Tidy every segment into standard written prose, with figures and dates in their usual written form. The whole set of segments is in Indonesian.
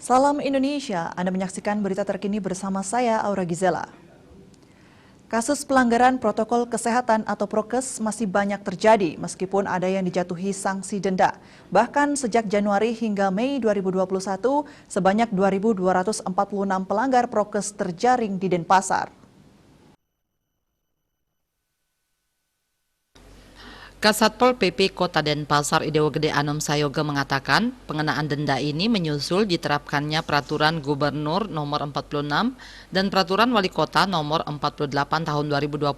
Salam Indonesia, Anda menyaksikan berita terkini bersama saya, Aura Gizela. Kasus pelanggaran protokol kesehatan atau prokes masih banyak terjadi meskipun ada yang dijatuhi sanksi denda. Bahkan sejak Januari hingga Mei 2021, sebanyak 2.246 pelanggar prokes terjaring di Denpasar. Kasatpol PP Kota Denpasar Idewo Gede Anom Sayoga mengatakan pengenaan denda ini menyusul diterapkannya Peraturan Gubernur Nomor 46 dan Peraturan Wali Kota Nomor 48 Tahun 2020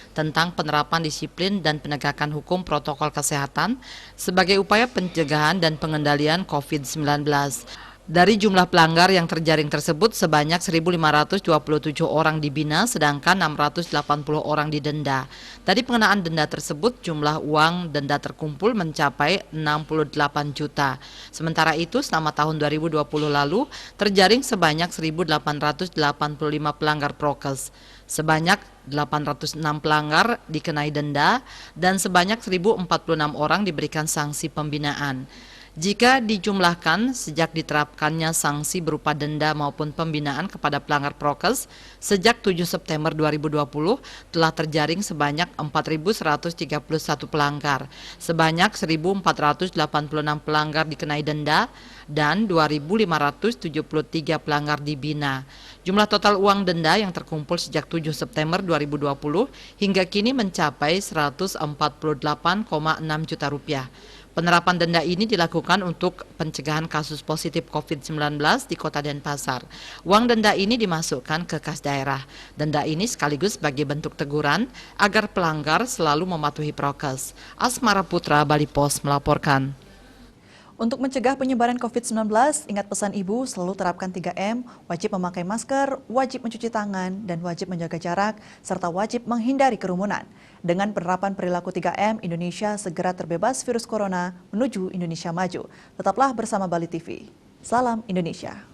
tentang penerapan disiplin dan penegakan hukum protokol kesehatan sebagai upaya pencegahan dan pengendalian COVID-19. Dari jumlah pelanggar yang terjaring tersebut, sebanyak 1.527 orang dibina, sedangkan 680 orang didenda. Dari pengenaan denda tersebut, jumlah uang denda terkumpul mencapai 68 juta. Sementara itu, selama tahun 2020 lalu, terjaring sebanyak 1.885 pelanggar prokes. Sebanyak 806 pelanggar dikenai denda dan sebanyak 1.046 orang diberikan sanksi pembinaan. Jika dijumlahkan, sejak diterapkannya sanksi berupa denda maupun pembinaan kepada pelanggar prokes, sejak 7 September 2020 telah terjaring sebanyak 4.131 pelanggar, sebanyak 1.486 pelanggar dikenai denda, dan 2.573 pelanggar dibina. Jumlah total uang denda yang terkumpul sejak 7 September 2020 hingga kini mencapai 148,6 juta rupiah. Penerapan denda ini dilakukan untuk pencegahan kasus positif COVID-19 di Kota Denpasar. Uang denda ini dimasukkan ke kas daerah. Denda ini sekaligus sebagai bentuk teguran agar pelanggar selalu mematuhi prokes. Asmara Putra, Bali Pos melaporkan. Untuk mencegah penyebaran COVID-19, ingat pesan Ibu, selalu terapkan 3M, wajib memakai masker, wajib mencuci tangan, dan wajib menjaga jarak, serta wajib menghindari kerumunan. Dengan penerapan perilaku 3M, Indonesia segera terbebas virus corona menuju Indonesia maju. Tetaplah bersama Bali TV. Salam Indonesia.